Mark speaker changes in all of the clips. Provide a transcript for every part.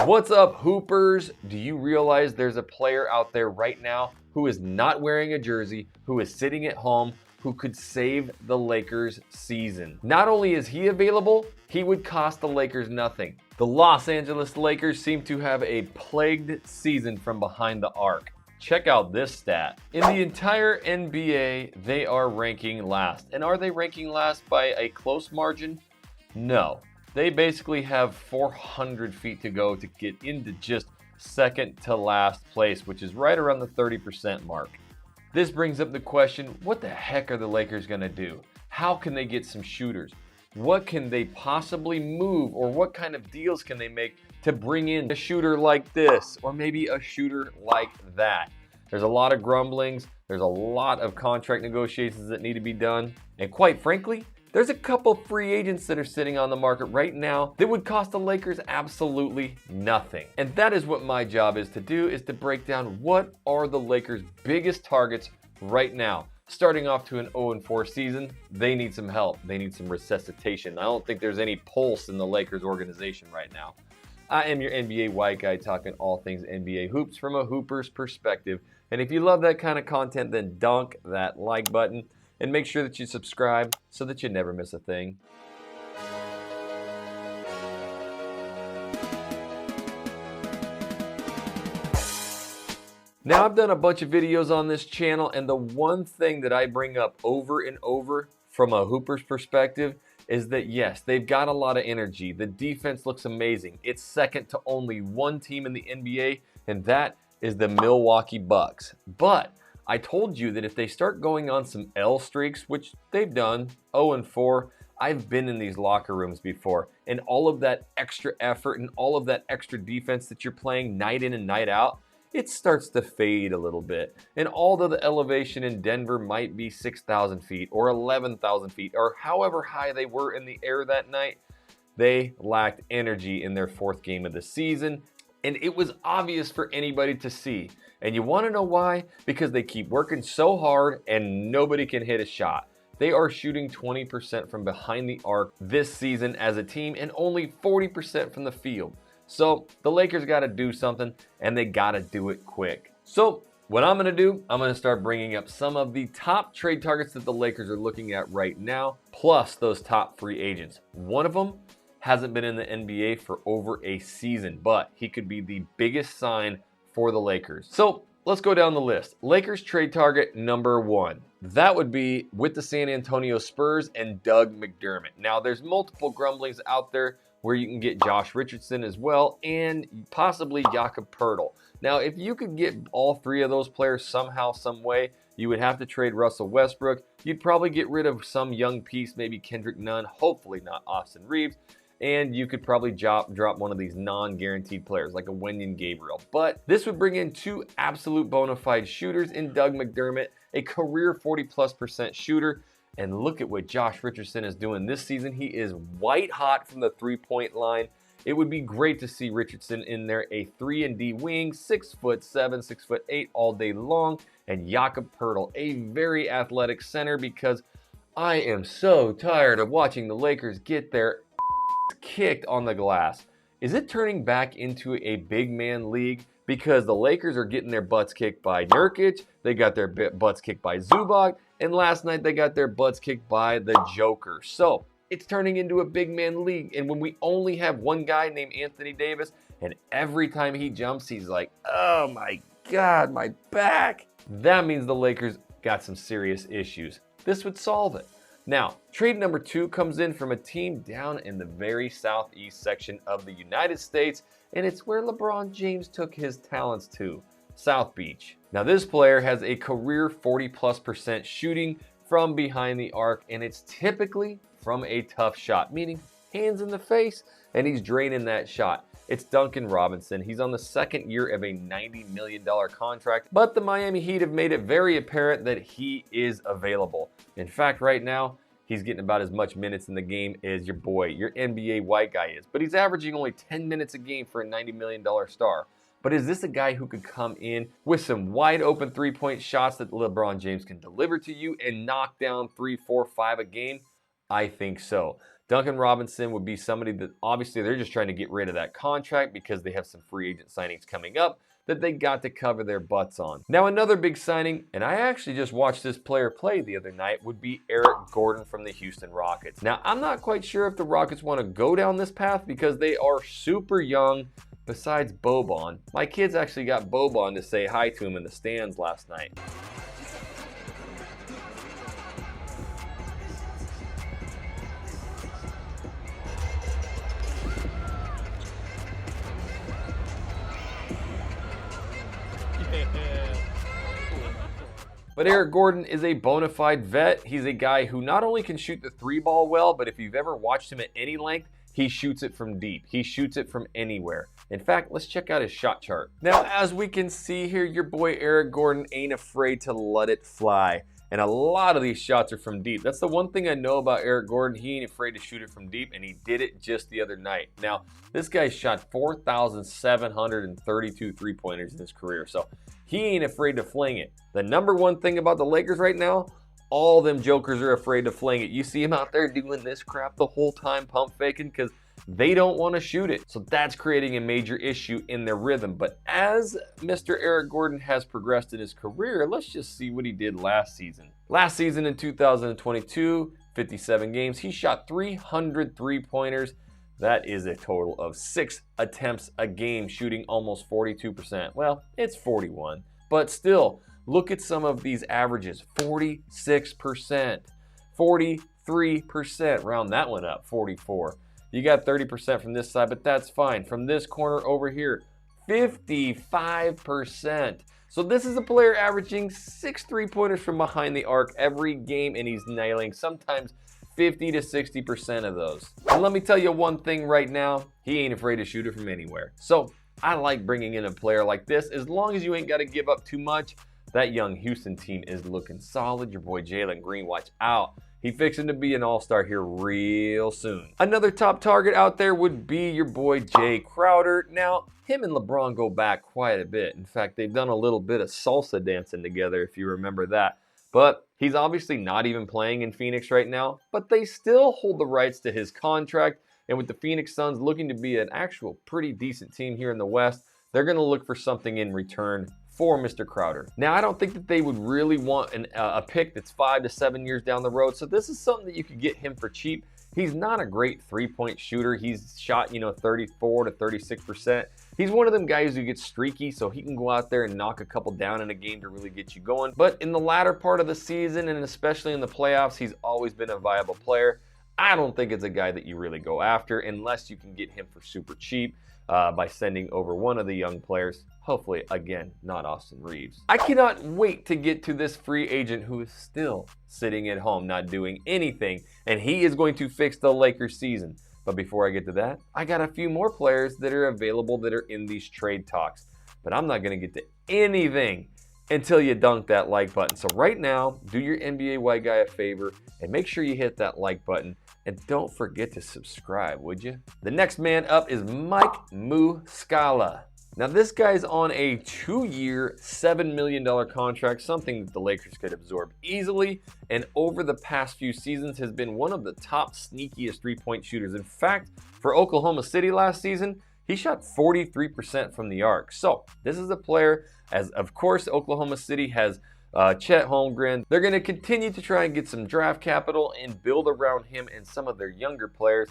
Speaker 1: What's up, Hoopers? Do you realize there's a player out there right now who is not wearing a jersey, who is sitting at home, who could save the Lakers season? Not only is he available, he would cost the Lakers nothing. The Los Angeles Lakers seem to have a plagued season from behind the arc. Check out this stat. In the entire NBA, they are ranking last. And are they ranking last by a close margin? No. They basically have 400 feet to go to get into just second to last place, which is right around the 30% mark. This brings up the question, what the heck are the Lakers going to do? How can they get some shooters? What can they possibly move, or what kind of deals can they make to bring in a shooter like this, or maybe a shooter like that? There's a lot of grumblings. There's a lot of contract negotiations that need to be done. And quite frankly, there's a couple free agents that are sitting on the market right now that would cost the Lakers absolutely nothing. And that is what my job is to do, is to break down what are the Lakers' biggest targets right now. Starting off to an 0-4 season, they need some help. They need some resuscitation. I don't think there's any pulse in the Lakers organization right now. I am your NBA white guy talking all things NBA hoops from a hooper's perspective. And if you love that kind of content, then dunk that like button. And make sure that you subscribe so that you never miss a thing. Now, I've done a bunch of videos on this channel, and the one thing that I bring up over and over from a hooper's perspective is that, yes, they've got a lot of energy. The defense looks amazing. It's second to only one team in the NBA, and that is the Milwaukee Bucks. But I told you that if they start going on some L streaks, which they've done, 0-4, I've been in these locker rooms before, and all of that extra effort and all of that extra defense that you're playing night in and night out, it starts to fade a little bit. And although the elevation in Denver might be 6,000 feet or 11,000 feet or however high they were in the air that night, they lacked energy in their fourth game of the season. And it was obvious for anybody to see. And you want to know why? Because they keep working so hard and nobody can hit a shot. They are shooting 20% from behind the arc this season as a team and only 40% from the field. So the Lakers got to do something, and they got to do it quick. So what I'm going to do, I'm going to start bringing up some of the top trade targets that the Lakers are looking at right now, plus those top free agents. One of them hasn't been in the NBA for over a season, but he could be the biggest sign for the Lakers. So let's go down the list. Lakers trade target number 1. That would be with the San Antonio Spurs and Doug McDermott. Now, there's multiple grumblings out there where you can get Josh Richardson as well, and possibly Jakob Poeltl. Now, if you could get all three of those players somehow, some way, you would have to trade Russell Westbrook. You'd probably get rid of some young piece, maybe Kendrick Nunn, hopefully not Austin Reeves. And you could probably drop one of these non-guaranteed players like a Wenyen Gabriel. But this would bring in two absolute bona fide shooters in Doug McDermott, a career 40+% shooter. And look at what Josh Richardson is doing this season. He is white hot from the three-point line. It would be great to see Richardson in there, a 3-and-D wing, 6'7", 6'8", all day long. And Jakob Poeltl, a very athletic center, because I am so tired of watching the Lakers get their kicked on the glass. Is it turning back into a big man league? Because the Lakers are getting their butts kicked by Nurkic, they got their butts kicked by Zubac, and last night they got their butts kicked by the Joker. So it's turning into a big man league, and when we only have one guy named Anthony Davis, and every time he jumps he's like, oh my God, my back, that means the Lakers got some serious issues. This would solve it. Now, trade number 2 comes in from a team down in the very southeast section of the United States, and it's where LeBron James took his talents to, South Beach. Now, this player has a career 40+% shooting from behind the arc, and it's typically from a tough shot, meaning hands in the face, and he's draining that shot. It's Duncan Robinson. He's on the second year of a $90 million contract, but the Miami Heat have made it very apparent that he is available. In fact, right now, he's getting about as much minutes in the game as your boy, your NBA white guy is, but he's averaging only 10 minutes a game for a $90 million star. But is this a guy who could come in with some wide open three-point shots that LeBron James can deliver to you and knock down 3, 4, 5 a game? I think so. Duncan Robinson would be somebody that obviously they're just trying to get rid of that contract because they have some free agent signings coming up that they got to cover their butts on. Now, another big signing, and I actually just watched this player play the other night, would be Eric Gordon from the Houston Rockets. Now, I'm not quite sure if the Rockets want to go down this path because they are super young. Besides Boban, my kids actually got Boban to say hi to him in the stands last night. But Eric Gordon is a bona fide vet. He's a guy who not only can shoot the three ball well, but if you've ever watched him at any length, he shoots it from deep. He shoots it from anywhere. In fact, let's check out his shot chart. Now, as we can see here, your boy Eric Gordon ain't afraid to let it fly. And a lot of these shots are from deep. That's the one thing I know about Eric Gordon. He ain't afraid to shoot it from deep, and he did it just the other night. Now, this guy shot 4,732 three-pointers in his career, so he ain't afraid to fling it. The number one thing about the Lakers right now, all them jokers are afraid to fling it. You see him out there doing this crap the whole time, pump faking, because they don't want to shoot it. So that's creating a major issue in their rhythm. But as Mr. Eric Gordon has progressed in his career, let's just see what he did last season. Last season in 2022, 57 games, he shot 300 three-pointers. That is a total of 6 attempts a game, shooting almost 42%. Well, it's 41, but still, look at some of these averages. 46%, 43%, round that one up, 44. You got 30% from this side, but that's fine. From this corner over here, 55%. So this is a player averaging 6 three-pointers from behind the arc every game, and he's nailing sometimes 50 to 60% of those. And let me tell you one thing right now, he ain't afraid to shoot it from anywhere. So I like bringing in a player like this as long as you ain't got to give up too much. That young Houston team is looking solid. Your boy Jalen Green, watch out. He fixing to be an all-star here real soon. Another top target out there would be your boy Jay Crowder. Now, him and LeBron go back quite a bit. In fact, they've done a little bit of salsa dancing together, if you remember that. But he's obviously not even playing in Phoenix right now, but they still hold the rights to his contract. And with the Phoenix Suns looking to be an actual pretty decent team here in the West, they're going to look for something in return for Mr. Crowder. Now, I don't think that they would really want a pick that's 5 to 7 years down the road, so this is something that you could get him for cheap. He's not a great three-point shooter. He's shot, 34 to 36%. He's one of them guys who gets streaky, so he can go out there and knock a couple down in a game to really get you going. But in the latter part of the season, and especially in the playoffs, he's always been a viable player. I don't think it's a guy that you really go after unless you can get him for super cheap by sending over one of the young players. Hopefully, again, not Austin Reeves. I cannot wait to get to this free agent who is still sitting at home, not doing anything, and he is going to fix the Lakers season. But before I get to that, I got a few more players that are available that are in these trade talks. But I'm not going to get to anything until you dunk that like button. So right now, do your NBA white guy a favor and make sure you hit that like button. And don't forget to subscribe, would you? The next man up is Mike Muscala. Now, this guy's on a 2-year, $7 million contract, something that the Lakers could absorb easily, and over the past few seasons has been one of the top sneakiest three-point shooters. In fact, for Oklahoma City last season, he shot 43% from the arc. So this is a player, as of course Oklahoma City has Chet Holmgren. They're going to continue to try and get some draft capital and build around him and some of their younger players.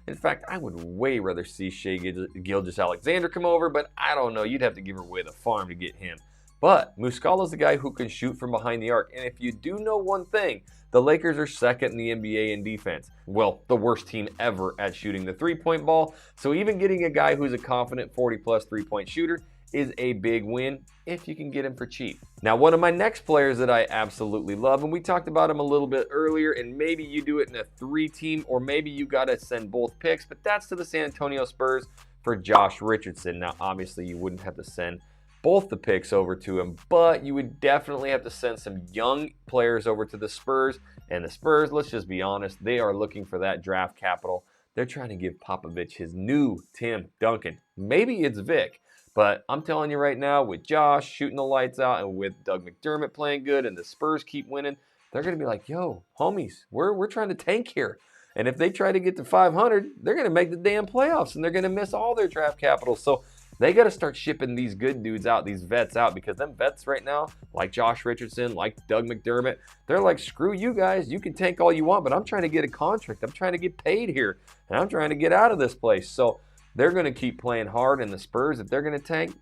Speaker 1: In fact, I would way rather see Shai Gilgeous-Alexander come over, but I don't know. You'd have to give away the farm to get him. But Muscala's the guy who can shoot from behind the arc. And if you do know one thing, the Lakers are second in the NBA in defense. Well, the worst team ever at shooting the three-point ball. So even getting a guy who's a confident 40-plus three-point shooter is a big win if you can get him for cheap. Now, one of my next players that I absolutely love, and we talked about him a little bit earlier, and maybe you do it in a 3-team, or maybe you got to send both picks, but that's to the San Antonio Spurs for Josh Richardson. Now, obviously, you wouldn't have to send both the picks over to him, but you would definitely have to send some young players over to the Spurs. And the Spurs, let's just be honest, they are looking for that draft capital. They're trying to give Popovich his new Tim Duncan. Maybe it's Vic. But I'm telling you right now, with Josh shooting the lights out and with Doug McDermott playing good and the Spurs keep winning, they're going to be like, yo, homies, we're trying to tank here. And if they try to get to 500, they're going to make the damn playoffs, and they're going to miss all their draft capital. So they got to start shipping these good dudes out, these vets out, because them vets right now, like Josh Richardson, like Doug McDermott, they're like, screw you guys. You can tank all you want, but I'm trying to get a contract. I'm trying to get paid here, and I'm trying to get out of this place. So they're going to keep playing hard, and the Spurs, if they're going to tank,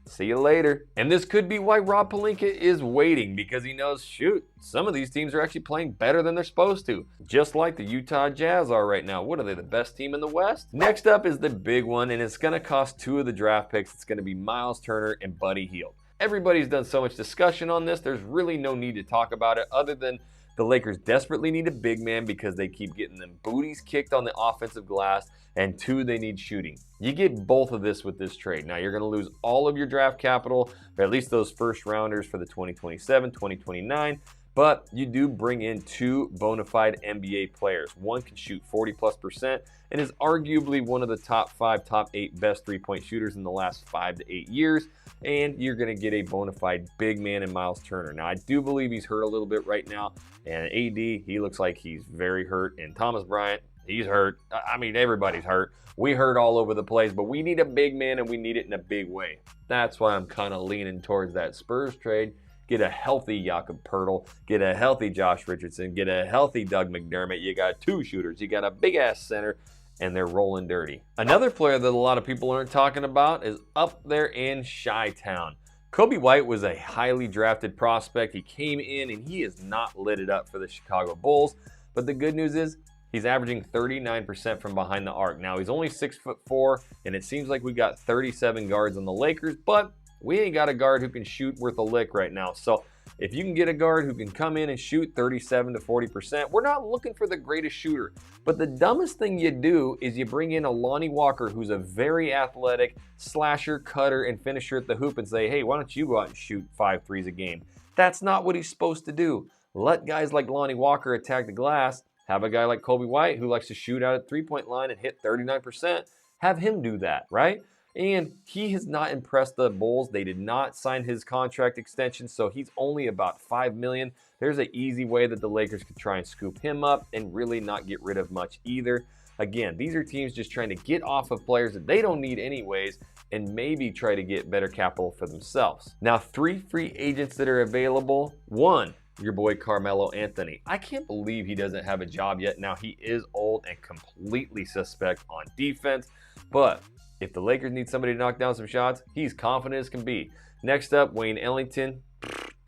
Speaker 1: see you later. And this could be why Rob Pelinka is waiting, because he knows, shoot, some of these teams are actually playing better than they're supposed to. Just like the Utah Jazz are right now. What are they, the best team in the West? Next up is the big one, and it's going to cost 2 of the draft picks. It's going to be Miles Turner and Buddy Hield. Everybody's done so much discussion on this. There's really no need to talk about it other than the Lakers desperately need a big man because they keep getting them booties kicked on the offensive glass, and 2, they need shooting. You get both of this with this trade. Now, you're going to lose all of your draft capital, or at least those first rounders for the 2027, 2029, but you do bring in 2 bona fide NBA players. One can shoot 40+% and is arguably one of the top 5, top 8 best three-point shooters in the last 5 to 8 years, and you're going to get a bona fide big man in Miles Turner. Now, I do believe he's hurt a little bit right now, and AD, he looks like he's very hurt, and Thomas Bryant, he's hurt. I mean, everybody's hurt. We hurt all over the place, but we need a big man, and we need it in a big way. That's why I'm kind of leaning towards that Spurs trade. Get a healthy Jakob Poeltl, get a healthy Josh Richardson, get a healthy Doug McDermott. You got 2 shooters, you got a big-ass center, and they're rolling dirty. Another player that a lot of people aren't talking about is up there in Chi-Town. Kobe White was a highly drafted prospect. He came in, and he has not lit it up for the Chicago Bulls. But the good news is, he's averaging 39% from behind the arc. Now, he's only 6'4", and it seems like we got 37 guards on the Lakers, but we ain't got a guard who can shoot worth a lick right now. So if you can get a guard who can come in and shoot 37 to 40%, we're not looking for the greatest shooter. But the dumbest thing you do is you bring in a Lonnie Walker, who's a very athletic slasher, cutter, and finisher at the hoop, and say, hey, why don't you go out and shoot 5 threes a game? That's not what he's supposed to do. Let guys like Lonnie Walker attack the glass. Have a guy like Kobe White who likes to shoot out at three-point line and hit 39%. Have him do that, right? And he has not impressed the Bulls. They did not sign his contract extension, so he's only about $5 million. There's an easy way that the Lakers could try and scoop him up and really not get rid of much either. Again, these are teams just trying to get off of players that they don't need anyways and maybe try to get better capital for themselves. Now, 3 free agents that are available. 1, your boy Carmelo Anthony. I can't believe he doesn't have a job yet. Now, he is old and completely suspect on defense, but if the Lakers need somebody to knock down some shots, he's confident as can be. Next up, Wayne Ellington.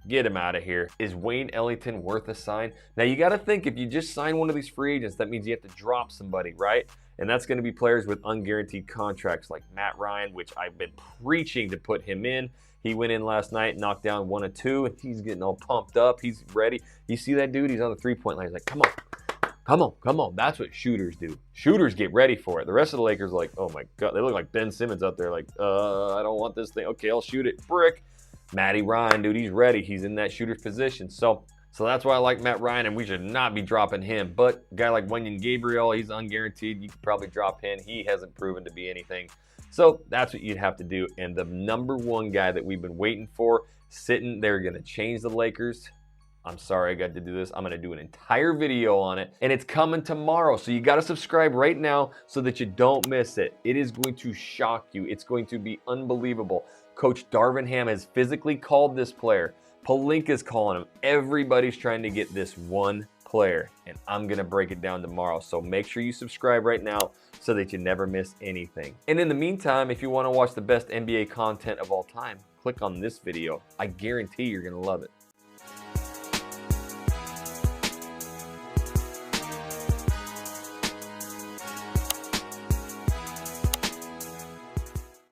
Speaker 1: Get him out of here. Is Wayne Ellington worth a sign? Now, you got to think, if you just sign one of these free agents, that means you have to drop somebody, right? And that's going to be players with unguaranteed contracts like Matt Ryan, which I've been preaching to put him in. He went in last night, knocked down 1 of 2, and he's getting all pumped up. He's ready. You see that dude? He's on the three-point line. He's like, come on. Come on, come on. That's what shooters do. Shooters get ready for it. The rest of the Lakers are like, oh my God. They look like Ben Simmons out there like, I don't want this thing. Okay, I'll shoot it. Brick. Matty Ryan, dude, he's ready. He's in that shooter's position. So that's why I like Matt Ryan, and we should not be dropping him. But a guy like Wenyen Gabriel, he's unguaranteed. You could probably drop him. He hasn't proven to be anything. So that's what you'd have to do. And the #1 guy that we've been waiting for, sitting there, going to change the Lakers. I'm sorry I got to do this. I'm going to do an entire video on it, and it's coming tomorrow. So you got to subscribe right now so that you don't miss it. It is going to shock you. It's going to be unbelievable. Coach Darvin Ham has physically called this player. Pelinka's calling him. Everybody's trying to get this one player, and I'm going to break it down tomorrow. So make sure you subscribe right now so that you never miss anything. And in the meantime, if you want to watch the best NBA content of all time, click on this video. I guarantee you're going to love it.